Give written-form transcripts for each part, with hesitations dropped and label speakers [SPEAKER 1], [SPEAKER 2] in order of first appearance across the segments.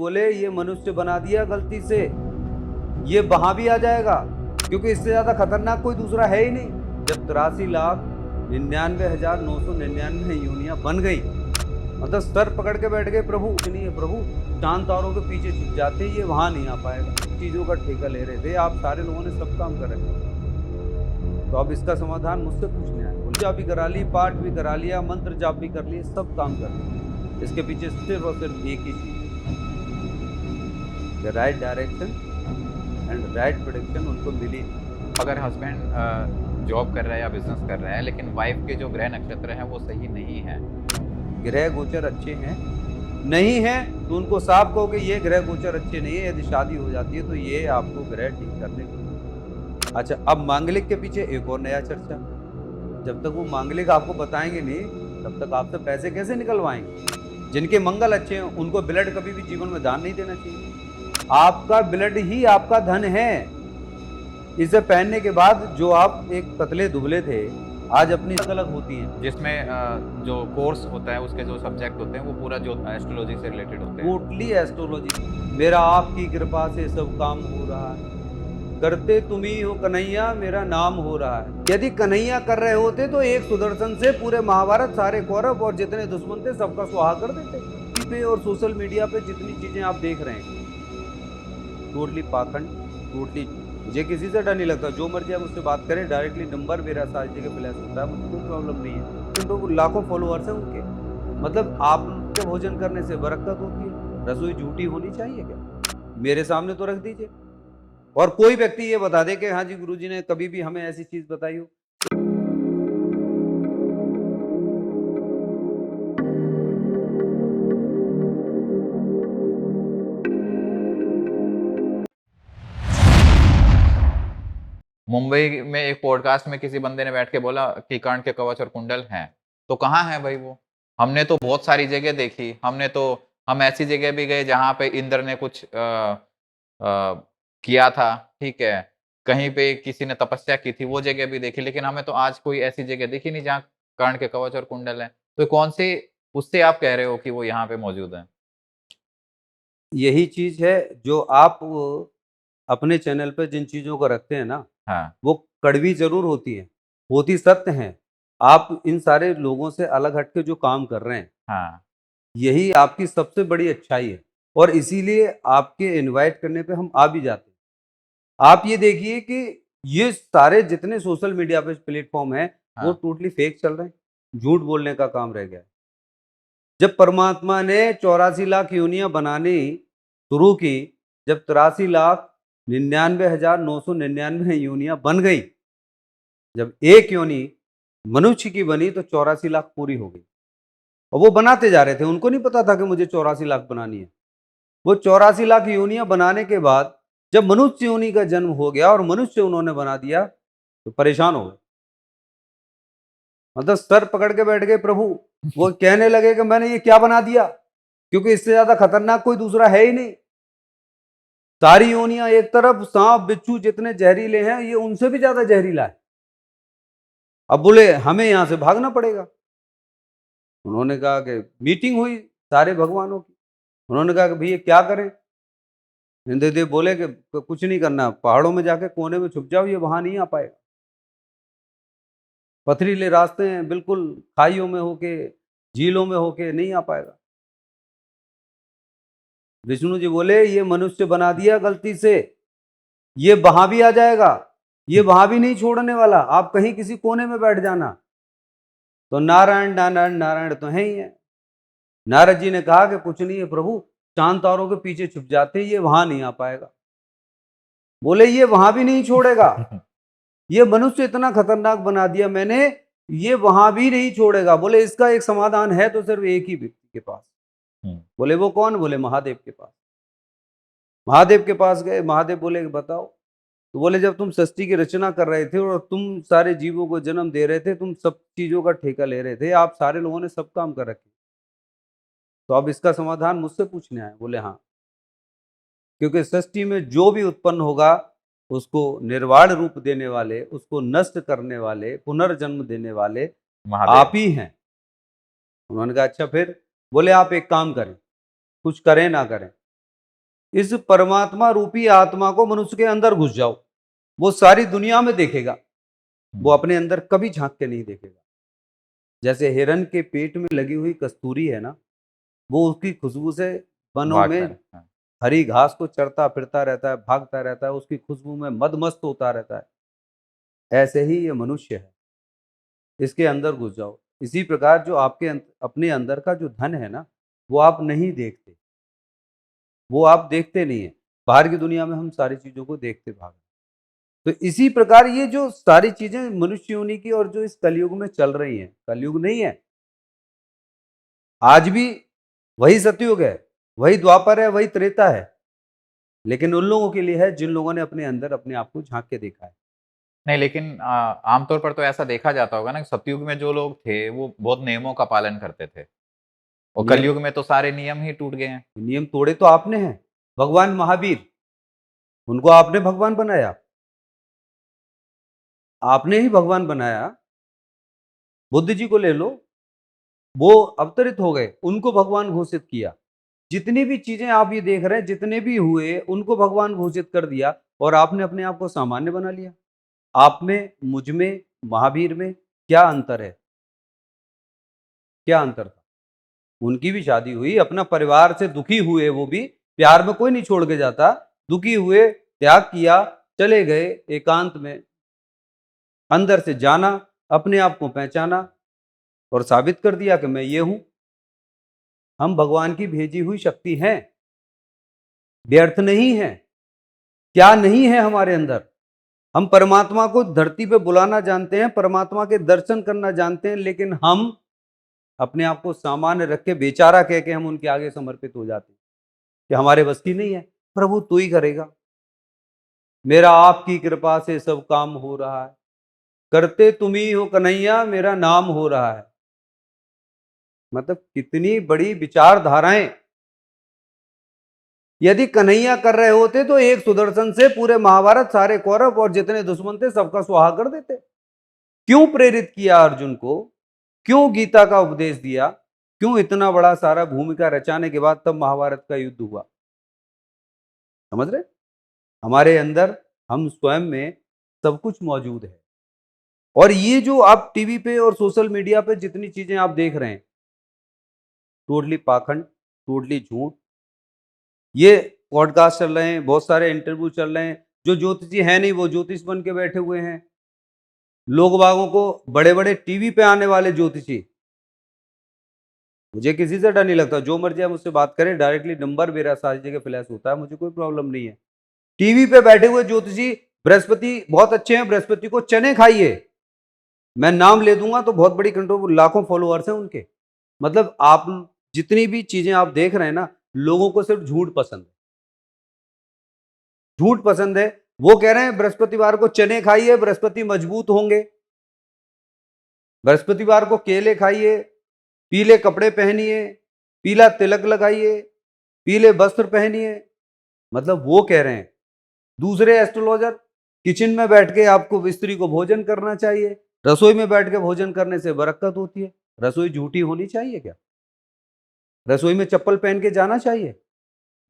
[SPEAKER 1] बोले ये मनुष्य बना दिया गलती से, ये वहां भी आ जाएगा, क्योंकि इससे ज्यादा खतरनाक कोई दूसरा है ही नहीं। जब 83,99,999 यूनिया बन गई, मतलब सर पकड़ के बैठ गए प्रभु, नहीं है प्रभु, चांद तारों के पीछे छुप जाते, ये वहां नहीं आ पाएगा। चीजों का ठेका ले रहे थे, आप सारे लोगों ने सब काम कर रहे थे, तो अब इसका समाधान मुझसे पूछने आए। पूजा भी करा ली, पाठ भी करा लिया, मंत्र जाप भी कर लिए, सब काम कर लिया। इसके पीछे सिर्फ और सिर्फ एक ही चीज, right direction and right production उनको मिली।
[SPEAKER 2] अगर हस्बैंड जॉब कर रहा है या बिजनेस कर रहा है, लेकिन वाइफ के जो ग्रह नक्षत्र हैं वो सही नहीं है,
[SPEAKER 1] ग्रह गोचर अच्छे हैं नहीं है, तो उनको साफ कहो कि ये ग्रह गोचर अच्छे नहीं है। यदि शादी हो जाती है तो ये आपको ग्रह ठीक करने को। अच्छा, अब मांगलिक के पीछे एक और नया चर्चा। जब तक वो मांगलिक आपको बताएंगे नहीं, तब तक आपसे पैसे कैसे निकलवाएंगे। जिनके मंगल अच्छे हैं उनको ब्लड कभी भी जीवन में दान नहीं देना चाहिए। आपका ब्लड ही आपका धन है। इसे पहनने के बाद जो आप एक पतले दुबले थे, आज अपनी अलग होती है।
[SPEAKER 2] जिसमें जो कोर्स होता है उसके जो सब्जेक्ट होते हैं वो पूरा जो एस्ट्रोलॉजी से रिलेटेड होते हैं।
[SPEAKER 1] Totally astrology. मेरा आपकी कृपा से सब काम हो रहा है, करते तुम ही हो कन्हैया, मेरा नाम हो रहा है। यदि कन्हैया कर रहे होते तो एक सुदर्शन से पूरे महाभारत, सारे कौरव और जितने दुश्मन थे सबका स्वाहा कर देते। पे और सोशल मीडिया पे जितनी चीजें आप देख रहे हैं, टोटली पाखंड, टोटली। मुझे किसी से डर नहीं लगता, जो मर्जी आप मुझसे बात करें, डायरेक्टली नंबर मेरा सारी जगह फ्लैश होता है, मुझे कोई प्रॉब्लम नहीं है। तो लाखों फॉलोअर्स हैं उनके, मतलब आपके भोजन करने से बरकत होती है। रसोई झूठी होनी चाहिए क्या? मेरे सामने तो रख दीजिए, और कोई व्यक्ति ये बता दे कि हाँ जी गुरुजी ने कभी भी हमें ऐसी चीज बताई हो।
[SPEAKER 2] मुंबई में एक पॉडकास्ट में किसी बंदे ने बैठ के बोला कि कर्ण के कवच और कुंडल हैं, तो कहाँ है भाई वो? हमने तो बहुत सारी जगह देखी, हम ऐसी जगह भी गए जहाँ पे इंद्र ने कुछ किया था, ठीक है, कहीं पे किसी ने तपस्या की थी, वो जगह भी देखी, लेकिन हमें तो आज कोई ऐसी जगह दिखी नहीं जहाँ कर्ण के कवच और कुंडल है। तो कौन से उससे आप कह रहे हो कि वो यहाँ पे मौजूद है?
[SPEAKER 1] यही चीज है जो आप अपने चैनल पर जिन चीजों को रखते हैं ना,
[SPEAKER 2] हाँ,
[SPEAKER 1] वो कड़वी जरूर होती है, होती सत्य है। आप इन सारे लोगों से अलग हटके जो काम कर रहे हैं,
[SPEAKER 2] हाँ,
[SPEAKER 1] यही आपकी सबसे बड़ी अच्छाई है, और इसीलिए आपके इनवाइट करने पे हम आ भी जाते हैं। आप ये देखिए कि ये सारे जितने सोशल मीडिया पे प्लेटफॉर्म है, वो
[SPEAKER 2] हाँ।
[SPEAKER 1] टोटली फेक चल रहे हैं, झूठ बोलने का काम रह गया है। जब परमात्मा ने 84 लाख योनियां बनानी शुरू की, जब 83,99,999 योनियां बन गई, जब एक योनि मनुष्य की बनी तो 84 लाख पूरी हो गई। और वो बनाते जा रहे थे, उनको नहीं पता था कि मुझे 84 लाख बनानी है। वो 84 लाख योनियां बनाने के बाद जब मनुष्य योनि का जन्म हो गया और मनुष्य उन्होंने बना दिया, तो परेशान हो गए, मतलब सर पकड़ के बैठ गए प्रभु। वो कहने लगे कि मैंने ये क्या बना दिया, क्योंकि इससे ज्यादा खतरनाक कोई दूसरा है ही नहीं। सारी योनियां एक तरफ, सांप बिच्छू जितने जहरीले हैं, ये उनसे भी ज्यादा जहरीला है। अब बोले हमें यहां से भागना पड़ेगा। उन्होंने कहा कि मीटिंग हुई सारे भगवानों की, उन्होंने कहा कि भैया क्या करें। इंद्रदेव बोले कि कुछ नहीं करना, पहाड़ों में जाके कोने में छुप जाओ, ये वहां नहीं आ पाएगा। पथरीले रास्ते हैं, बिल्कुल खाइयों में होके, झीलों में होके नहीं आ पाएगा। विष्णु जी बोले ये मनुष्य बना दिया गलती से, ये वहां भी आ जाएगा, ये वहां भी नहीं छोड़ने वाला, आप कहीं किसी कोने में बैठ जाना। तो नारायण नारायण नारायण तो है ही है। नारद जी ने कहा कि कुछ नहीं है प्रभु, चांद तारों के पीछे छुप जाते, ये वहां नहीं आ पाएगा। बोले ये वहां भी नहीं छोड़ेगा, ये मनुष्य इतना खतरनाक बना दिया मैंने, ये वहां भी नहीं छोड़ेगा। बोले इसका एक समाधान है तो सिर्फ एक ही व्यक्ति के पास। बोले वो कौन? बोले महादेव के पास। महादेव के पास गए, महादेव बोले कि बताओ। तो बोले जब तुम सृष्टि की रचना कर रहे थे और तुम सारे जीवों को जन्म दे रहे थे, तुम सब चीजों का ठेका ले रहे थे, आप सारे लोगों ने सब काम कर रखे, तो अब इसका समाधान मुझसे पूछने आए। बोले हाँ, क्योंकि सृष्टि में जो भी उत्पन्न होगा उसको निर्वाण रूप देने वाले, उसको नष्ट करने वाले, पुनर्जन्म देने वाले आप ही हैं। उन्होंने कहा अच्छा फिर? बोले आप एक काम करें, कुछ करें ना करें, इस परमात्मा रूपी आत्मा को मनुष्य के अंदर घुस जाओ, वो सारी दुनिया में देखेगा, वो अपने अंदर कभी झांक के नहीं देखेगा। जैसे हिरन के पेट में लगी हुई कस्तूरी है ना, वो उसकी खुशबू से वनों
[SPEAKER 2] भागता
[SPEAKER 1] में
[SPEAKER 2] है, हाँ।
[SPEAKER 1] हरी घास को चरता फिरता रहता है, भागता रहता है, उसकी खुशबू में मदमस्त होता रहता है। ऐसे ही ये मनुष्य है, इसके अंदर घुस जाओ। इसी प्रकार जो आपके अपने अंदर का जो धन है ना, वो आप नहीं देखते, वो आप देखते नहीं है। बाहर की दुनिया में हम सारी चीजों को देखते भाग। तो इसी प्रकार ये जो सारी चीजें मनुष्य योनि की और जो इस कलयुग में चल रही हैं, कलयुग नहीं है, आज भी वही सतयुग है, वही द्वापर है, वही त्रेता है, लेकिन उन लोगों के लिए है जिन लोगों ने अपने अंदर अपने आप को झांक के देखा है।
[SPEAKER 2] नहीं, लेकिन आमतौर पर तो ऐसा देखा जाता होगा ना कि सतयुग में जो लोग थे, वो बहुत नियमों का पालन करते थे और
[SPEAKER 1] नियम
[SPEAKER 2] कलयुग में तो सारे नियम ही टूट गए हैं।
[SPEAKER 1] नियम तोड़े तो आपने हैं। भगवान महावीर, उनको आपने भगवान बनाया, आपने ही भगवान बनाया। बुद्ध जी को ले लो, वो अवतरित हो गए, उनको भगवान घोषित किया। जितनी भी चीजें आप ये देख रहे हैं, जितने भी हुए, उनको भगवान घोषित कर दिया और आपने अपने आप को सामान्य बना लिया। आप में, मुझ में, महावीर में क्या अंतर है? क्या अंतर था? उनकी भी शादी हुई, अपना परिवार से दुखी हुए, वो भी प्यार में कोई नहीं छोड़ के जाता, दुखी हुए, त्याग किया, चले गए एकांत में, अंदर से जाना, अपने आप को पहचाना और साबित कर दिया कि मैं ये हूं। हम भगवान की भेजी हुई शक्ति हैं, व्यर्थ नहीं है। क्या नहीं है हमारे अंदर? हम परमात्मा को धरती पे बुलाना जानते हैं, परमात्मा के दर्शन करना जानते हैं, लेकिन हम अपने आप को सामान्य रख के बेचारा कह के हम उनके आगे समर्पित हो जाते हैं कि हमारे बस की नहीं है, प्रभु तू ही करेगा, मेरा आपकी कृपा से सब काम हो रहा है, करते तुम ही हो कन्हैया, मेरा नाम हो रहा है। मतलब कितनी बड़ी विचारधाराएं। यदि कन्हैया कर रहे होते तो एक सुदर्शन से पूरे महाभारत, सारे कौरव और जितने दुश्मन थे सबका स्वाहा कर देते। क्यों प्रेरित किया अर्जुन को? क्यों गीता का उपदेश दिया? क्यों इतना बड़ा सारा भूमिका रचाने के बाद तब महाभारत का युद्ध हुआ? समझ रहे? हमारे अंदर, हम स्वयं में सब कुछ मौजूद है। और ये जो आप टीवी पे और सोशल मीडिया पे जितनी चीजें आप देख रहे हैं, टोटली पाखंड, टोटली झूठ। ये पॉडकास्ट चल रहे हैं, बहुत सारे इंटरव्यू चल रहे हैं, जो ज्योतिषी है नहीं वो ज्योतिष बन के बैठे हुए हैं। लोग बागों को, बड़े बड़े टीवी पे आने वाले ज्योतिषी, मुझे किसी से डर नहीं लगता, जो मर्जी आप मुझसे बात करें, डायरेक्टली नंबर मेरा सारी जगह फ्लैश होता है, मुझे कोई प्रॉब्लम नहीं है। टीवी पे बैठे हुए ज्योतिषी, बृहस्पति बहुत अच्छे हैं, बृहस्पति को चने खाइए, मैं नाम ले दूंगा तो बहुत बड़ी कंट्रोल, लाखों फॉलोअर्स हैं उनके। मतलब आप जितनी भी चीजें आप देख रहे हैं ना, लोगों को सिर्फ झूठ पसंद है, झूठ पसंद है। वो कह रहे हैं बृहस्पतिवार को चने खाइए, बृहस्पति मजबूत होंगे, बृहस्पतिवार को केले खाइए, पीले कपड़े पहनिए, पीला तिलक लगाइए, पीले वस्त्र पहनिए। मतलब वो कह रहे हैं। दूसरे एस्ट्रोलॉजर, किचन में बैठ के आपको स्त्री को भोजन करना चाहिए, रसोई में बैठ के भोजन करने से बरकत होती है। रसोई झूठी होनी चाहिए क्या? रसोई में चप्पल पहन के जाना चाहिए?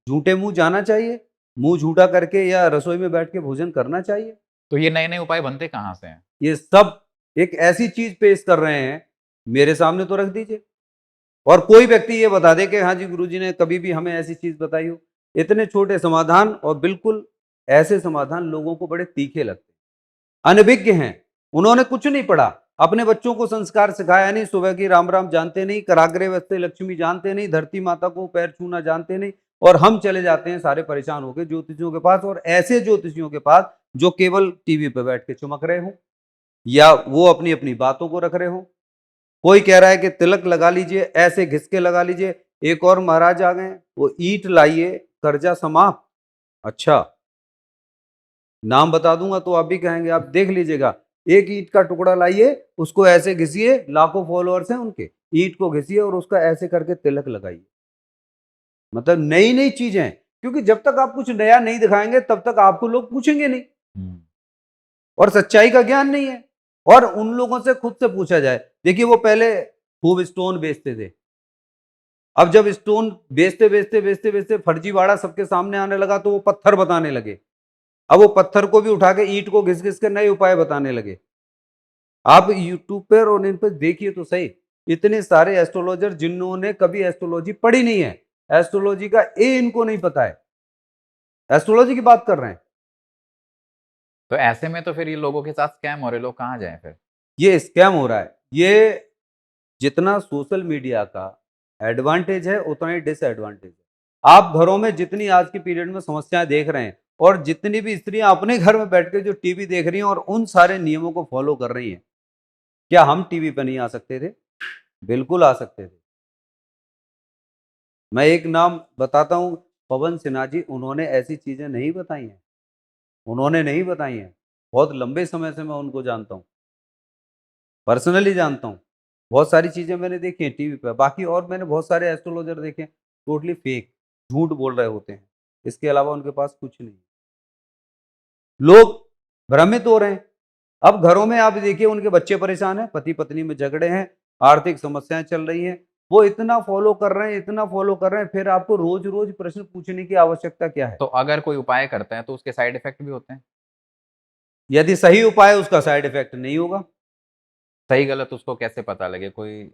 [SPEAKER 1] झूठे मुंह जाना चाहिए? मुंह झूठा करके या रसोई में बैठ के भोजन करना चाहिए?
[SPEAKER 2] तो ये नए-नए उपाय बनते कहाँ से हैं?
[SPEAKER 1] ये सब एक ऐसी चीज पेश कर रहे हैं, मेरे सामने तो रख दीजिए और कोई व्यक्ति ये बता दे कि हाँ जी गुरुजी ने कभी भी हमें ऐसी चीज बताई हो। इतने छोटे समाधान, और बिल्कुल ऐसे समाधान लोगों को बड़े तीखे लगते हैं। अनभिज्ञ हैं, उन्होंने कुछ नहीं पढ़ा, अपने बच्चों को संस्कार सिखाया नहीं, सुबह की राम राम जानते नहीं, कराग्रे वस्ते लक्ष्मी जानते नहीं, धरती माता को पैर छूना जानते नहीं, और हम चले जाते हैं सारे परेशान होकर ज्योतिषियों के पास, और ऐसे ज्योतिषियों के पास जो केवल टीवी पे बैठ के चमक रहे हो या वो अपनी अपनी बातों को रख रहे हो। कोई कह रहा है कि तिलक लगा लीजिए, ऐसे घिसके लगा लीजिए। एक और महाराज आ गए, वो ईंट लाइए, कर्जा समाप्त। अच्छा, नाम बता दूंगा तो आप भी कहेंगे, आप देख लीजिएगा। एक ईंट का टुकड़ा लाइए, उसको ऐसे घिसिए, लाखों फॉलोअर्स हैं उनके, ईंट को घिसिए और उसका ऐसे करके तिलक लगाइए। मतलब नई नई चीजें, क्योंकि जब तक आप कुछ नया नहीं दिखाएंगे तब तक आपको लोग पूछेंगे नहीं, और सच्चाई का ज्ञान नहीं है। और उन लोगों से खुद से पूछा जाए, देखिए वो पहले खूब स्टोन बेचते थे, अब जब स्टोन बेचते बेचते बेचते बेचते फर्जीवाड़ा सबके सामने आने लगा तो वो पत्थर बताने लगे। अब वो पत्थर को भी उठा के ईंट को घिस घिस के नए उपाय बताने लगे। आप यूट्यूब पर और इन पर देखिए तो सही, इतने सारे एस्ट्रोलॉजर जिन्होंने कभी एस्ट्रोलॉजी पढ़ी नहीं है, एस्ट्रोलॉजी का ए इनको नहीं पता है, एस्ट्रोलॉजी की बात कर रहे हैं।
[SPEAKER 2] तो ऐसे में तो फिर ये लोगों के साथ स्कैम हो रहे, लोग कहाँ जाएं फिर?
[SPEAKER 1] ये स्कैम हो रहा है। ये जितना सोशल मीडिया का एडवांटेज है उतना ही डिसएडवांटेज है। आप घरों में जितनी आज की पीरियड में समस्याएं देख रहे हैं और जितनी भी स्त्रियां अपने घर में बैठ के जो टीवी देख रही हैं और उन सारे नियमों को फॉलो कर रही हैं, क्या हम टीवी पर नहीं आ सकते थे? बिल्कुल आ सकते थे। मैं एक नाम बताता हूं, पवन सिन्हा जी, उन्होंने ऐसी चीजें नहीं बताई हैं, उन्होंने नहीं बताई हैं। बहुत लंबे समय से मैं उनको जानता हूं, पर्सनली जानता हूं। बहुत सारी चीजें मैंने देखी हैं टीवी पे। बाकी और मैंने बहुत सारे एस्ट्रोलॉजर देखे, टोटली फेक, झूठ बोल रहे होते हैं। इसके अलावा उनके पास कुछ नहीं। लोग भ्रमित हो रहे हैं। अब घरों में आप देखिए, उनके बच्चे परेशान हैं, पति पत्नी में झगड़े हैं, आर्थिक समस्याएं चल रही हैं, वो इतना फॉलो कर रहे हैं, इतना फॉलो कर रहे हैं, फिर आपको रोज रोज प्रश्न पूछने की आवश्यकता क्या है?
[SPEAKER 2] तो अगर कोई उपाय करते हैं तो उसके साइड इफेक्ट भी होते हैं?
[SPEAKER 1] यदि सही उपाय, उसका साइड इफेक्ट नहीं होगा।
[SPEAKER 2] सही गलत उसको कैसे पता लगे कोई? हाँ।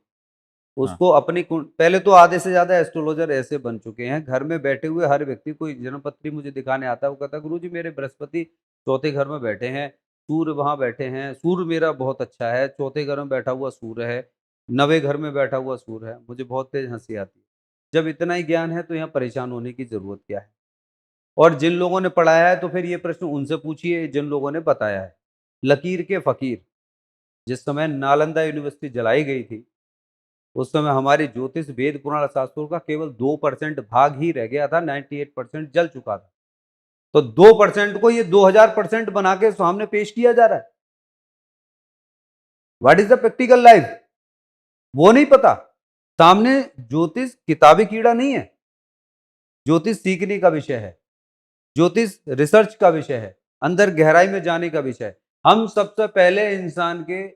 [SPEAKER 1] उसको अपनी पहले तो आधे से ज्यादा एस्ट्रोलॉजर ऐसे बन चुके हैं, घर में बैठे हुए हर व्यक्ति कोई जन्मपत्री मुझे दिखाने आता है, वो कहता है गुरु जी मेरे बृहस्पति चौथे घर में बैठे हैं, सूर्य वहां बैठे हैं, सूर्य मेरा बहुत अच्छा है, चौथे घर में बैठा हुआ सूर्य है, नवे घर में बैठा हुआ सूर्य है। मुझे बहुत तेज हंसी आती है। जब इतना ही ज्ञान है तो यहाँ परेशान होने की जरूरत क्या है? और जिन लोगों ने पढ़ाया है तो फिर ये प्रश्न उनसे पूछिए जिन लोगों ने बताया है। लकीर के फकीर, जिस समय नालंदा यूनिवर्सिटी जलाई गई थी, उस समय हमारी ज्योतिष वेद पुराण शास्त्रों का केवल 2% भाग ही रह गया था, 98% जल चुका था। तो 2% को ये 2000% बना के सामने पेश किया जा रहा है। What is the practical life? वो नहीं पता। सामने ज्योतिष किताबी कीड़ा नहीं है, ज्योतिष सीखने का विषय है, ज्योतिष रिसर्च का विषय है, अंदर गहराई में जाने का विषय है। हम सबसे पहले इंसान के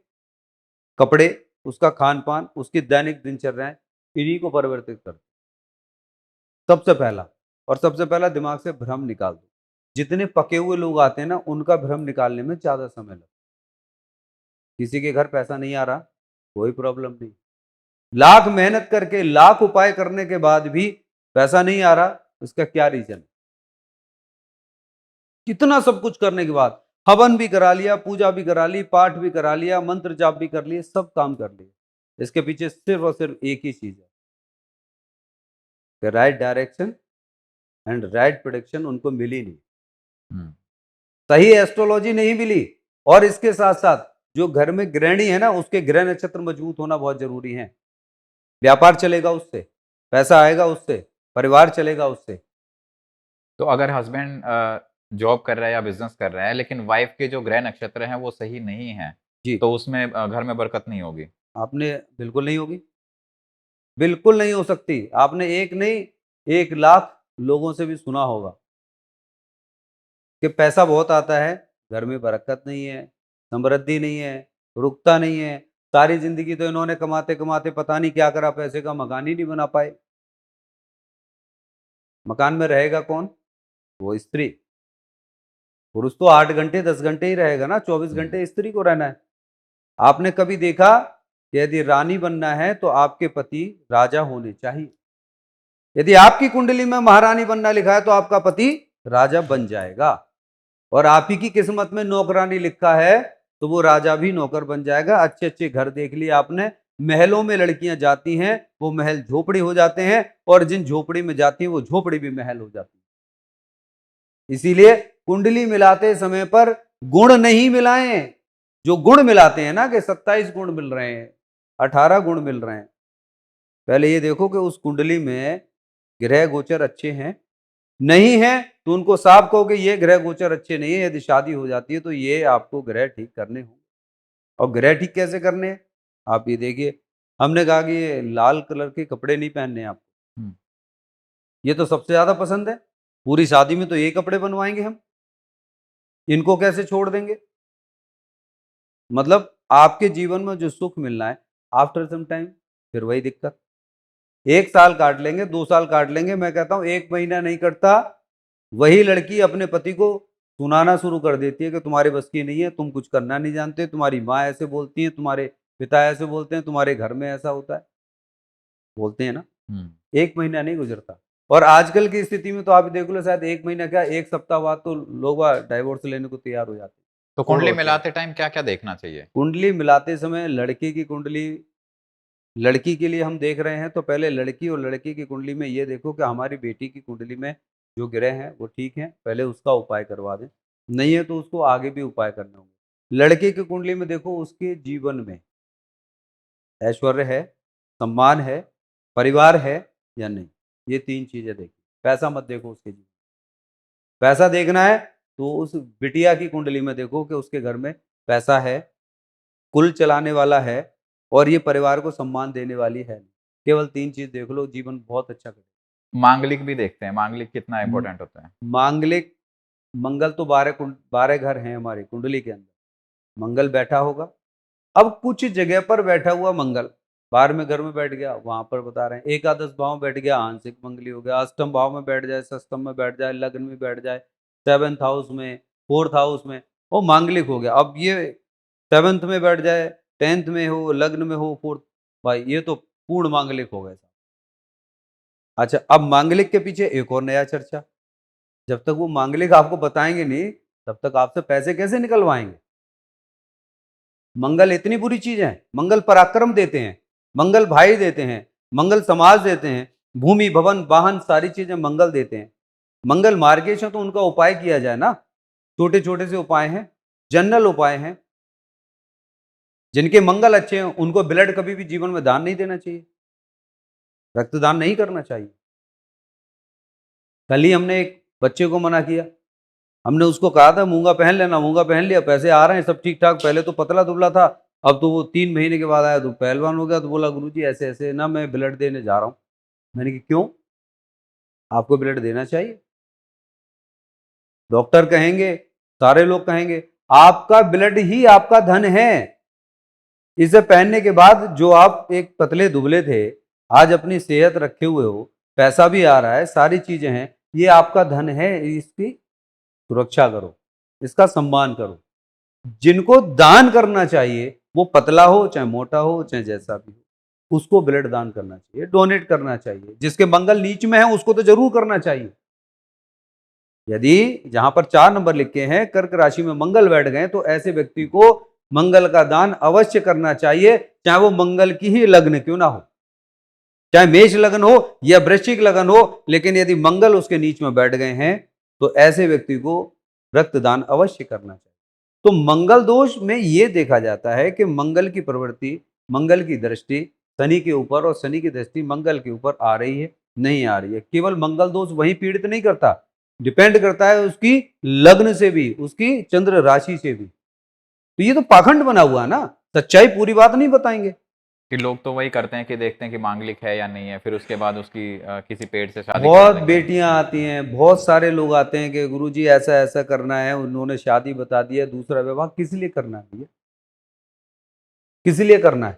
[SPEAKER 1] कपड़े, उसका खान पान, उसकी दैनिक दिनचर्याएं, इन्हीं को परिवर्तित करते हैं। सबसे पहला, और सबसे पहला दिमाग से भ्रम निकाल दो। जितने पके हुए लोग आते हैं ना, उनका भ्रम निकालने में ज्यादा समय लगता है। किसी के घर पैसा नहीं आ रहा, कोई प्रॉब्लम नहीं। लाख मेहनत करके, लाख उपाय करने के बाद भी पैसा नहीं आ रहा, इसका क्या रीजन? कितना सब कुछ करने के बाद, हवन भी करा लिया, पूजा भी करा ली, पाठ भी करा लिया, मंत्र जाप भी कर लिए, सब काम कर लिए, इसके पीछे सिर्फ और सिर्फ एक ही चीज है, right direction and right prediction उनको मिली नहीं,
[SPEAKER 2] हम्म।
[SPEAKER 1] सही एस्ट्रोलॉजी नहीं मिली। और इसके साथ साथ जो घर में गृहिणी है ना, उसके ग्रह नक्षत्र मजबूत होना बहुत जरूरी है। व्यापार चलेगा उससे, पैसा आएगा उससे, परिवार चलेगा उससे।
[SPEAKER 2] तो अगर हस्बैंड जॉब कर रहा है या बिजनेस कर रहा है लेकिन वाइफ के जो ग्रह नक्षत्र हैं वो सही नहीं है,
[SPEAKER 1] जी,
[SPEAKER 2] तो उसमें घर में बरकत नहीं होगी?
[SPEAKER 1] आपने बिल्कुल नहीं होगी, बिल्कुल नहीं हो सकती। आपने एक नहीं, 1 लाख लोगों से भी सुना होगा कि पैसा बहुत आता है, घर में बरकत नहीं है, समृद्धि नहीं है, रुकता नहीं है। सारी जिंदगी तो इन्होंने कमाते कमाते पता नहीं क्या करा, पैसे का मकान ही नहीं बना पाए। मकान में रहेगा कौन? वो स्त्री। पुरुष तो 8 घंटे 10 घंटे ही रहेगा ना, 24 घंटे स्त्री को रहना है। आपने कभी देखा कि यदि रानी बनना है तो आपके पति राजा होने चाहिए? यदि आपकी कुंडली में महारानी बनना लिखा है तो आपका पति राजा बन जाएगा। और आप ही की किस्मत में नौकरानी लिखा है तो वो राजा भी नौकर बन जाएगा। अच्छे अच्छे घर देख लिए आपने, महलों में लड़कियां जाती हैं, वो महल झोपड़ी हो जाते हैं, और जिन झोपड़ी में जाती हैं वो झोपड़ी भी महल हो जाती है। इसीलिए कुंडली मिलाते समय पर गुण नहीं मिलाएं। जो गुण मिलाते हैं ना, कि 27 गुण मिल रहे हैं, 18 गुण मिल रहे हैं, पहले ये देखो कि उस कुंडली में ग्रह गोचर अच्छे हैं, नहीं है तो उनको साफ कहो कि ये ग्रह गोचर अच्छे नहीं है। यदि शादी हो जाती है तो ये आपको ग्रह ठीक करने होंगे। और ग्रह ठीक कैसे करने हैं? आप ये देखिए, हमने कहा कि ये लाल कलर के कपड़े नहीं पहनने आपको,
[SPEAKER 2] हम्म।
[SPEAKER 1] ये तो सबसे ज्यादा पसंद है, पूरी शादी में तो ये कपड़े बनवाएंगे हम, इनको कैसे छोड़ देंगे? मतलब आपके जीवन में जो सुख मिलना है, आफ्टर सम टाइम फिर वही दिक्कत। 1 साल काट लेंगे, 2 साल काट लेंगे, मैं कहता हूं 1 महीना नहीं कटता, वही लड़की अपने पति को सुनाना शुरू कर देती है कि तुम्हारे बस की नहीं है, तुम कुछ करना नहीं जानते, तुम्हारी माँ ऐसे बोलती है, तुम्हारे पिता ऐसे बोलते हैं, तुम्हारे घर में ऐसा होता है, बोलते हैं ना। 1 महीना नहीं गुजरता। और आजकल की स्थिति में तो आप देख लो, शायद 1 महीना क्या 1 सप्ताह बाद तो लोग डाइवोर्स लेने को तैयार हो जाते हैं।
[SPEAKER 2] तो कुंडली मिलाते टाइम क्या क्या देखना चाहिए?
[SPEAKER 1] कुंडली मिलाते समय लड़के की कुंडली, लड़की के लिए हम देख रहे हैं तो पहले लड़की और लड़के की कुंडली में ये देखो कि हमारी बेटी की कुंडली में जो ग्रह हैं वो ठीक हैं, पहले उसका उपाय करवा दें, नहीं है तो उसको आगे भी उपाय करने होंगे। लड़के की कुंडली में देखो उसके जीवन में ऐश्वर्य है, सम्मान है, परिवार है या नहीं, ये 3 चीजें देखिए। पैसा मत देखो उसके जीवन, पैसा देखना है तो उस बिटिया की कुंडली में देखो कि उसके घर में पैसा है, कुल चलाने वाला है और ये परिवार को सम्मान देने वाली है। केवल 3 चीज देख लो, जीवन बहुत अच्छा करेगा।
[SPEAKER 2] मांगलिक भी देखते हैं, मांगलिक कितना इंपॉर्टेंट होता है?
[SPEAKER 1] मांगलिक, मंगल तो 12 घर हैं हमारी कुंडली के अंदर, मंगल बैठा होगा। अब कुछ जगह पर बैठा हुआ मंगल 12वें घर में बैठ गया, वहां पर बता रहे हैं एकादश भाव में बैठ गया, आंशिक मंगली हो गया, अष्टम भाव में बैठ जाए, षष्टम में बैठ जाए, लग्न में बैठ जाए, 7th हाउस में, 4th हाउस में, वो मांगलिक हो गया। अब ये 7th में बैठ जाए, 10th में हो, लग्न में हो, 4th, भाई ये तो पूर्ण मांगलिक हो गए। अच्छा, अब मांगलिक के पीछे एक और नया चर्चा, जब तक वो मांगलिक आपको बताएंगे नहीं तब तक आपसे पैसे कैसे निकलवाएंगे। मंगल इतनी बुरी चीज है, मंगल पराक्रम देते हैं, मंगल भाई देते हैं, मंगल समाज देते हैं, भूमि भवन वाहन सारी चीजें मंगल देते हैं। मंगल मार्गेश है तो उनका उपाय किया जाए ना, छोटे छोटे से उपाय हैं, जनरल उपाय हैं। जिनके मंगल अच्छे हैं उनको ब्लड कभी भी जीवन में दान नहीं देना चाहिए, रक्तदान नहीं करना चाहिए। कल ही हमने एक बच्चे को मना किया, हमने उसको कहा था मूंगा पहन लेना, मूंगा पहन लिया, पैसे आ रहे हैं सब ठीक ठाक, पहले तो पतला दुबला था, अब तो वो 3 महीने के बाद आया तो पहलवान हो गया, तो बोला गुरुजी ऐसे ऐसे ना मैं ब्लड देने जा रहा हूँ। मैंने कहा क्यों, आपको ब्लड देना चाहिए। डॉक्टर कहेंगे, सारे लोग कहेंगे, आपका ब्लड ही आपका धन है। इसे पहनने के बाद जो आप एक पतले दुबले थे, आज अपनी सेहत रखे हुए हो, पैसा भी आ रहा है, सारी चीजें हैं, ये आपका धन है, इसकी सुरक्षा करो, इसका सम्मान करो। जिनको दान करना चाहिए वो पतला हो चाहे मोटा हो चाहे जैसा भी हो, उसको ब्लड दान करना चाहिए, डोनेट करना चाहिए। जिसके मंगल नीच में है उसको तो जरूर करना चाहिए। यदि जहां पर 4 नंबर लिखे हैं कर्क राशि में मंगल बैठ गए तो ऐसे व्यक्ति को मंगल का दान अवश्य करना चाहिए, चाहे वो मंगल की ही लग्न क्यों ना हो, चाहे मेष लगन हो या वृश्चिक लगन हो, लेकिन यदि मंगल उसके नीच में बैठ गए हैं तो ऐसे व्यक्ति को रक्तदान अवश्य करना चाहिए। तो मंगल दोष में यह देखा जाता है कि मंगल की प्रवृत्ति, मंगल की दृष्टि शनि के ऊपर और शनि की दृष्टि मंगल के ऊपर आ रही है नहीं आ रही है। केवल मंगल दोष वही पीड़ित नहीं करता, डिपेंड करता है उसकी लग्न से भी, उसकी चंद्र राशि से भी। तो ये तो पाखंड बना हुआ है ना, सच्चाई पूरी बात नहीं बताएंगे।
[SPEAKER 2] कि लोग तो वही करते हैं कि देखते हैं कि मांगलिक है या नहीं है, फिर उसके बाद उसकी किसी पेड़ से शादी करा
[SPEAKER 1] बहुत
[SPEAKER 2] देंगे।
[SPEAKER 1] बेटियां आती हैं, बहुत सारे लोग आते हैं कि गुरुजी ऐसा ऐसा करना है, उन्होंने शादी बता दिया, दूसरा विवाह किस लिए करना है भैया, किस लिए करना है।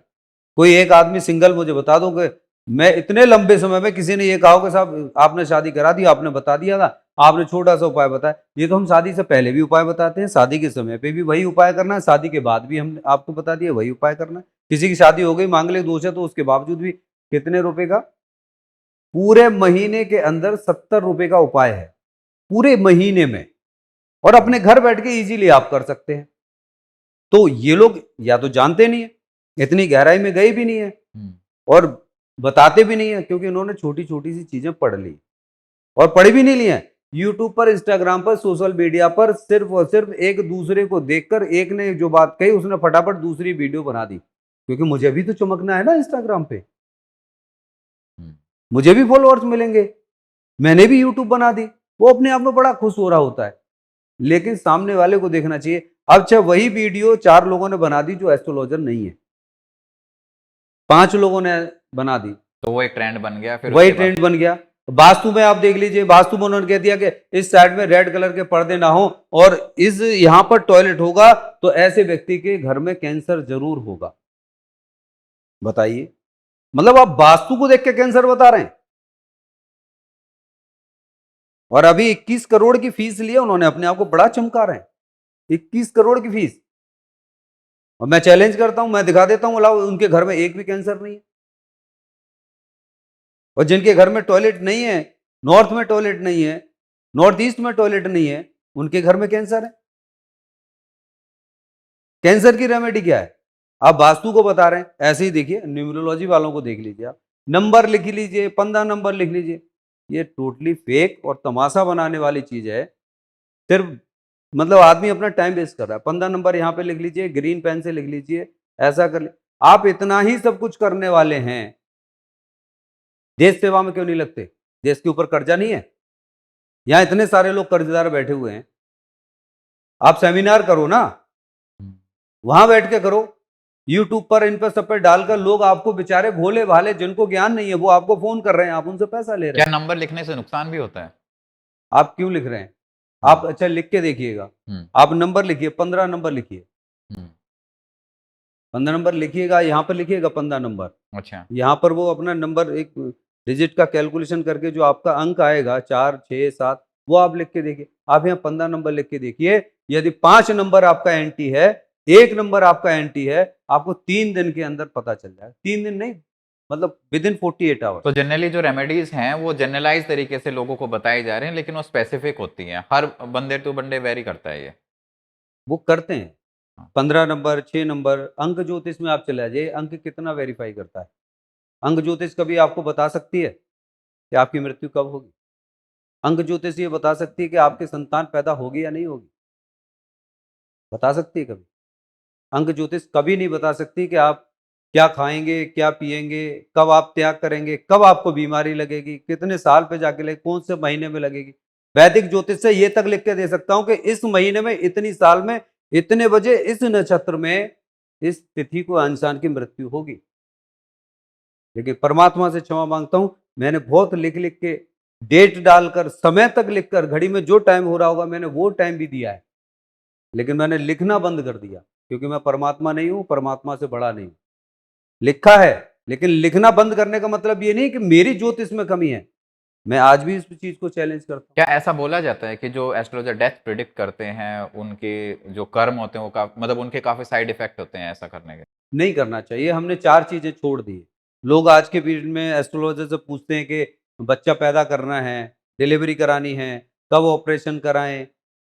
[SPEAKER 1] कोई एक आदमी सिंगल मुझे बता दो कि मैं इतने लंबे समय में किसी ने ये कहा कि साहब आपने शादी करा दी, आपने बता दिया था, आपने छोटा सा उपाय बताया। ये तो हम शादी से पहले भी उपाय बताते हैं, शादी के समय पे भी वही उपाय करना है, शादी के बाद भी हम आपको बता दिया वही उपाय करना है। किसी की शादी हो गई, मांगलिक दोष है, तो उसके बावजूद भी कितने रुपए का, पूरे महीने के अंदर 70 रुपए का उपाय है, पूरे महीने में, और अपने घर बैठ के इजीली आप कर सकते हैं। तो ये लोग या तो जानते नहीं है, इतनी गहराई में गए भी नहीं है और बताते भी नहीं है, क्योंकि उन्होंने छोटी छोटी सी चीजें पढ़ ली और पढ़ भी नहीं ली है। यूट्यूब पर, इंस्टाग्राम पर, सोशल मीडिया पर सिर्फ और सिर्फ एक दूसरे को देखकर, एक ने जो बात कही उसने फटाफट दूसरी वीडियो बना दी, क्योंकि मुझे भी तो चमकना है ना इंस्टाग्राम पे, मुझे भी फॉलोअर्स मिलेंगे, मैंने भी यूट्यूब बना दी। वो अपने आप में बड़ा खुश हो रहा होता है, लेकिन सामने वाले को देखना चाहिए। अब चाहे वही वीडियो 4 लोगों ने बना दी जो एस्ट्रोलॉजर नहीं है, 5 लोगों ने बना दी,
[SPEAKER 2] तो वो एक ट्रेंड बन गया, फिर
[SPEAKER 1] वही ट्रेंड बन गया। वास्तु में आप देख लीजिए, वास्तु में उन्होंने कह दिया कि इस साइड में रेड कलर के पर्दे ना हो और इस यहां पर टॉयलेट होगा तो ऐसे व्यक्ति के घर में कैंसर जरूर होगा। बताइए, मतलब आप वास्तु को देख के कैंसर बता रहे हैं। और अभी 21 करोड़ की फीस ली है उन्होंने, अपने आप को बड़ा चमका रहे हैं। 21 करोड़ की फीस। और मैं चैलेंज करता हूं, मैं दिखा देता हूं, लाओ उनके घर में एक भी कैंसर नहीं है। और जिनके घर में टॉयलेट नहीं है, नॉर्थ में टॉयलेट नहीं है, नॉर्थ ईस्ट में टॉयलेट नहीं है, उनके घर में कैंसर है। कैंसर की रेमेडी क्या है? आप वास्तु को बता रहे हैं। ऐसे ही देखिए, न्यूमरोलॉजी वालों को देख लीजिए, आप नंबर लिख लीजिए, 15 नंबर लिख लीजिए। ये टोटली फेक और तमाशा बनाने वाली चीज है। सिर्फ मतलब आदमी अपना टाइम वेस्ट कर रहा है। 15 नंबर यहाँ पे लिख लीजिए, ग्रीन पेन से लिख लीजिए, ऐसा कर ले। आप इतना ही सब कुछ करने वाले हैं, देश सेवा में क्यों नहीं लगते? देश के ऊपर कर्जा नहीं है? यहां इतने सारे लोग कर्जदार बैठे हुए हैं, आप सेमिनार करो ना, वहां बैठ के करो। यूट्यूब पर, इन पर सब पर डालकर लोग आपको, बेचारे भोले भाले जिनको ज्ञान नहीं है, वो आपको फोन कर रहे हैं, आप उनसे पैसा ले रहे
[SPEAKER 2] क्या
[SPEAKER 1] हैं।
[SPEAKER 2] नंबर लिखने से नुकसान भी होता है?
[SPEAKER 1] आप क्यों लिख रहे हैं? आप अच्छा लिख के देखिएगा। आप नंबर लिखिए, 15 नंबर लिखिए, 15 नंबर लिखिएगा, यहाँ पर लिखिएगा 15 नंबर।
[SPEAKER 2] अच्छा।
[SPEAKER 1] यहाँ पर वो अपना नंबर, एक डिजिट का कैलकुलेशन करके जो आपका अंक आएगा 4, 6, 7, वो आप लिख के देखिए। आप यहाँ 15 नंबर लिख के देखिए। यदि 5 नंबर आपका एंटी है, 1 नंबर आपका एंटी है, आपको 3 दिन के अंदर पता चल जाएगा। 3 दिन नहीं, मतलब विद इन 48 आवर्स।
[SPEAKER 2] तो जनरली जो रेमेडीज हैं वो जनरलाइज तरीके से लोगों को बताई जा रहे हैं, लेकिन वो स्पेसिफिक होती हैं, हर बंदे टू बंदे वेरी करता है ये।
[SPEAKER 1] वो करते हैं।
[SPEAKER 2] हाँ।
[SPEAKER 1] 15 नंबर, 6 नंबर। अंक ज्योतिष में आप चले जाइए, अंक कितना वेरीफाई करता है? अंक ज्योतिष कभी आपको बता सकती है कि आपकी मृत्यु कब होगी? अंक ज्योतिष ये बता सकती है कि आपकी संतान पैदा होगी या नहीं होगी? बता सकती है कभी? अंक ज्योतिष कभी नहीं बता सकती कि आप क्या खाएंगे, क्या पिएंगे, कब आप त्याग करेंगे, कब आपको बीमारी लगेगी, कितने साल पे जाके लगेगी, कौन से महीने में लगेगी। वैदिक ज्योतिष से ये तक लिख के दे सकता हूं कि इस महीने में, इतनी साल में, इतने बजे, इस नक्षत्र में, इस तिथि को इंसान की मृत्यु होगी। लेकिन परमात्मा से क्षमा मांगता हूं, मैंने बहुत लिख लिख के, डेट डालकर, समय तक लिखकर, घड़ी में जो टाइम हो रहा होगा मैंने वो टाइम भी दिया है, लेकिन मैंने लिखना बंद कर दिया, क्योंकि मैं परमात्मा नहीं हूं, परमात्मा से बड़ा नहीं हूं। लिखा है, लेकिन लिखना बंद करने का मतलब ये नहीं कि मेरी ज्योतिष में कमी है। मैं आज भी इस चीज को चैलेंज करता हूं।
[SPEAKER 2] क्या ऐसा बोला जाता है कि जो एस्ट्रोलॉजर डेथ प्रिडिक्ट करते हैं उनके जो कर्म होते हैं वो मतलब उनके काफी साइड इफेक्ट होते हैं ऐसा करने के?
[SPEAKER 1] नहीं करना चाहिए। हमने 4 चीजें छोड़ दी। लोग आज के पीरियड में एस्ट्रोलॉजर से पूछते हैं कि बच्चा पैदा करना है, डिलीवरी करानी है, कब ऑपरेशन कराएं,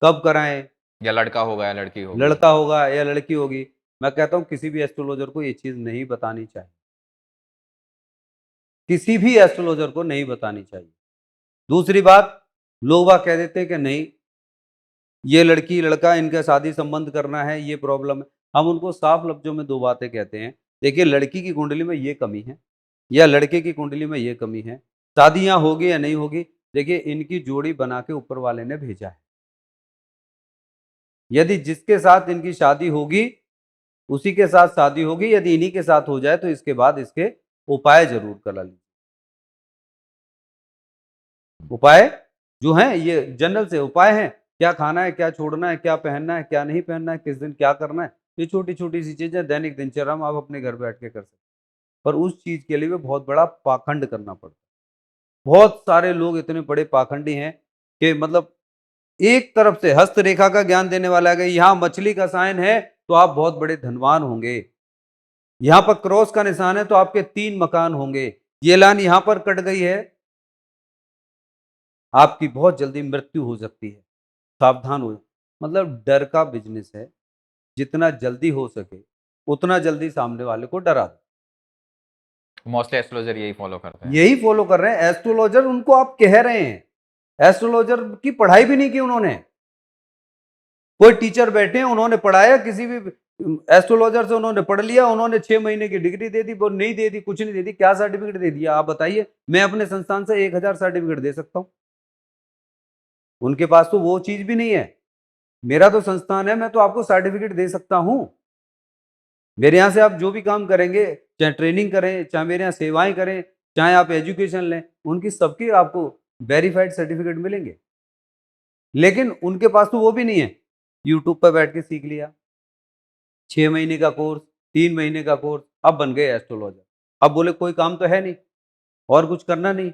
[SPEAKER 1] कब कराएं,
[SPEAKER 2] या लड़का होगा या लड़की होगी?
[SPEAKER 1] लड़का होगा या लड़की होगी। मैं कहता हूं किसी भी एस्ट्रोलॉजर को ये चीज नहीं बतानी चाहिए, किसी भी एस्ट्रोलॉजर को नहीं बतानी चाहिए। दूसरी बात, लोग बाग कह देते हैं कि नहीं, ये लड़की लड़का, इनका शादी संबंध करना है, ये प्रॉब्लम है। हम उनको साफ लफ्जों में 2 बातें कहते हैं। देखिए, लड़की की कुंडली में ये कमी है या लड़के की कुंडली में ये कमी है, शादी यहाँ होगी या नहीं होगी, देखिए इनकी जोड़ी बना के ऊपर वाले ने भेजा है। यदि जिसके साथ इनकी शादी होगी, उसी के साथ शादी होगी। यदि इन्हीं के साथ हो जाए तो इसके बाद इसके उपाय जरूर करा लीजिए। उपाय जो हैं, ये जनरल से उपाय हैं। क्या खाना है, क्या छोड़ना है, क्या पहनना है, क्या नहीं पहनना है, किस दिन क्या करना है, ये छोटी छोटी सी चीजें दैनिक दिनचर्या में आप अपने घर बैठ के कर सकते हैं। पर उस चीज के लिए भी बहुत बड़ा पाखंड करना पड़ता है। बहुत सारे लोग इतने बड़े पाखंडी हैं कि मतलब एक तरफ से हस्तरेखा का ज्ञान देने वाला है, यहाँ मछली का साइन है तो आप बहुत बड़े धनवान होंगे, यहाँ पर क्रॉस का निशान है तो आपके 3 मकान होंगे, ये लाइन यहाँ पर कट गई है, आपकी बहुत जल्दी मृत्यु हो सकती है, सावधान हो। मतलब डर का बिजनेस है। जितना जल्दी हो सके उतना जल्दी सामने वाले को डरा दो।
[SPEAKER 2] मोस्टली एस्ट्रोलॉजर यही फॉलो करते हैं।
[SPEAKER 1] यही फॉलो कर रहे हैं एस्ट्रोलॉजर, उनको आप कह रहे हैं। एस्ट्रोलॉजर की पढ़ाई भी नहीं की उन्होंने। कोई टीचर बैठे हैं, उन्होंने पढ़ाया, किसी भी एस्ट्रोलॉजर से उन्होंने पढ़ लिया, उन्होंने 6 महीने की डिग्री दे दी, वो नहीं दे दी, कुछ नहीं दे दी, क्या सर्टिफिकेट दे दिया आप बताइए? मैं अपने संस्थान से 1000 सर्टिफिकेट दे सकता हूं, उनके पास तो वो चीज भी नहीं है। मेरा तो संस्थान है, मैं तो आपको सर्टिफिकेट दे सकता हूं। मेरे यहाँ से आप जो भी काम करेंगे, चाहे ट्रेनिंग करें, चाहे मेरे यहाँ सेवाएं करें, चाहे आप एजुकेशन लें, उनकी सबकी आपको वेरीफाइड सर्टिफिकेट मिलेंगे। लेकिन उनके पास तो वो भी नहीं है। यूट्यूब पर बैठ के सीख लिया, 6 महीने का कोर्स, 3 महीने का कोर्स, अब बन गए एस्ट्रोलॉजर। अब बोले कोई काम तो है नहीं और कुछ करना नहीं,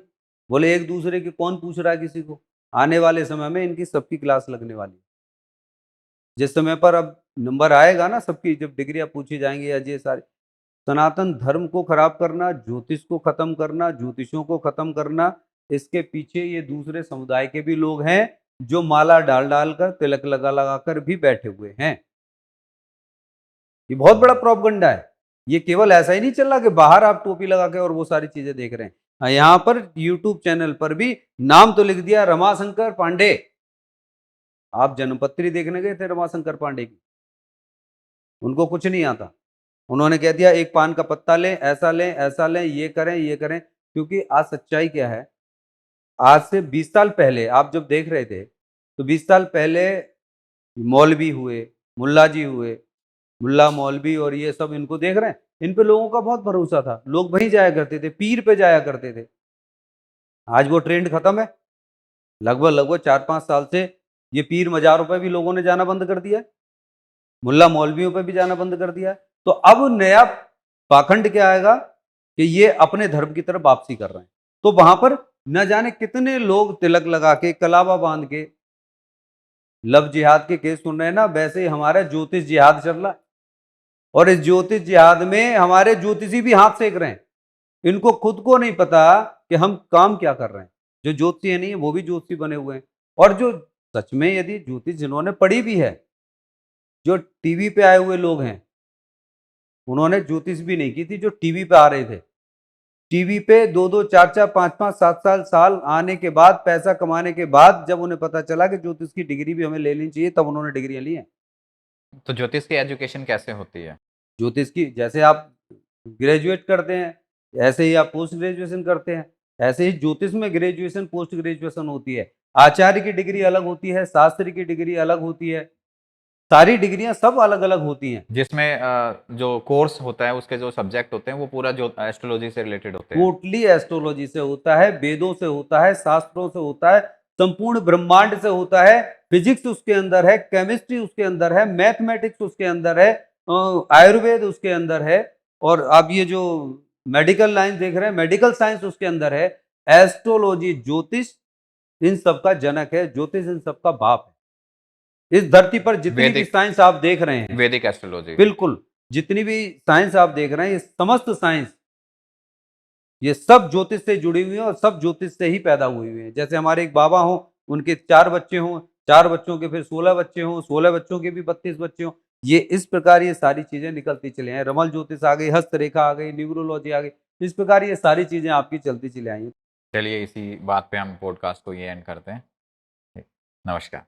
[SPEAKER 1] बोले एक दूसरे के कौन पूछ रहा है किसी को, आने वाले समय में इनकी सबकी क्लास लगने वाली है। जिस समय पर अब नंबर आएगा ना सबकी, जब डिग्रियां पूछी जाएंगी या ये सारी, सनातन धर्म को खराब करना, ज्योतिष को खत्म करना, ज्योतिषों को खत्म करना, इसके पीछे ये दूसरे समुदाय के भी लोग हैं जो माला डाल डाल कर, तिलक लगा लगा कर भी बैठे हुए हैं। ये बहुत बड़ा प्रोपगंडा है। ये केवल ऐसा ही नहीं चल रहा कि बाहर आप टोपी लगा के और वो सारी चीजें देख रहे हैं, यहाँ पर यूट्यूब चैनल पर भी नाम तो लिख दिया रमाशंकर पांडे। आप जन्मपत्री देखने गए थे रमाशंकर पांडे की? उनको कुछ नहीं आता। उन्होंने कह दिया एक पान का पत्ता लें, ऐसा लें, ऐसा लें, ये करें, ये करें। क्योंकि आज सच्चाई क्या है, आज से 20 साल पहले आप जब देख रहे थे, तो 20 साल पहले मौलवी हुए, मुल्ला जी हुए, मुल्ला मौलवी और ये सब इनको देख रहे हैं, इन पे लोगों का बहुत भरोसा था, लोग वहीं जाया करते थे, पीर पे जाया करते थे। आज वो ट्रेंड खत्म है। लगभग लगभग 4-5 साल से ये पीर मजारों पे भी लोगों ने जाना बंद कर दिया है, मुल्ला मौलवियों पे भी जाना बंद कर दिया है। तो अब नया पाखंड क्या आएगा कि ये अपने धर्म की तरफ वापसी कर रहे हैं। तो वहां पर न जाने कितने लोग तिलक लगा के, कलावा बांध के लव जिहाद के केस सुन रहे हैं ना, वैसे ही हमारा ज्योतिष जिहाद चल रहा है। और इस ज्योतिष जिहाद में हमारे ज्योतिषी भी हाथ सेक रहे हैं। इनको खुद को नहीं पता कि हम काम क्या कर रहे हैं। जो ज्योतिषी नहीं है वो भी ज्योतिषी बने हुए हैं, और जो सच में यदि ज्योतिष जिन्होंने पढ़ी भी है, जो टीवी पे आए हुए लोग हैं, उन्होंने ज्योतिष भी नहीं की थी, जो टीवी पे आ रहे थे। टीवी पे 2-2, 4-4, 5-5, 7-7 साल आने के बाद, पैसा कमाने के बाद, जब उन्हें पता चला कि ज्योतिष की डिग्री भी हमें ले लेनी चाहिए, तब उन्होंने डिग्रियां ली हैं।
[SPEAKER 2] तो ज्योतिष की एजुकेशन कैसे होती है?
[SPEAKER 1] ज्योतिष की, जैसे आप ग्रेजुएट करते हैं, ऐसे ही आप पोस्ट ग्रेजुएशन करते हैं, ऐसे ही ज्योतिष में ग्रेजुएशन, पोस्ट ग्रेजुएशन होती है। आचार्य की डिग्री अलग होती है, शास्त्री की डिग्री अलग होती है, सारी डिग्रियां सब अलग अलग होती हैं।
[SPEAKER 2] जिसमें जो कोर्स होता है, उसके जो सब्जेक्ट होते हैं वो पूरा जो एस्ट्रोलॉजी से रिलेटेड होते हैं।
[SPEAKER 1] टोटली एस्ट्रोलॉजी से होता है, वेदों से होता है, शास्त्रों से होता है, संपूर्ण ब्रह्मांड से होता है। फिजिक्स उसके अंदर है, केमिस्ट्री उसके अंदर है, मैथमेटिक्स उसके अंदर है, आयुर्वेद उसके अंदर है, और आप ये जो मेडिकल लाइन देख रहे हैं, मेडिकल साइंस उसके अंदर है। एस्ट्रोलॉजी, ज्योतिष इन सब का जनक है, ज्योतिष इन सब का बाप है। इस धरती पर जितनी भी
[SPEAKER 2] वैदिक
[SPEAKER 1] साइंस आप देख रहे हैं,
[SPEAKER 2] वैदिक एस्ट्रोलॉजी।
[SPEAKER 1] बिल्कुल, जितनी भी साइंस आप देख रहे हैं, ये समस्त साइंस, ये सब ज्योतिष से जुड़ी हुई है और सब ज्योतिष से ही पैदा हुई हुई है। जैसे हमारे एक बाबा हों, उनके 4 बच्चे हों, 4 बच्चों के फिर 16 बच्चे हों, 16 बच्चों के भी 32 बच्चे हों, ये इस प्रकार ये सारी चीजें निकलती चले आए। रमल ज्योतिष आ गई, हस्तरेखा आ गई, न्यूमरोलॉजी आ गई, इस प्रकार ये सारी चीजें आपकी चलती चली आई हैं।
[SPEAKER 2] चलिए इसी बात पे हम पॉडकास्ट को ये एंड करते हैं। नमस्कार।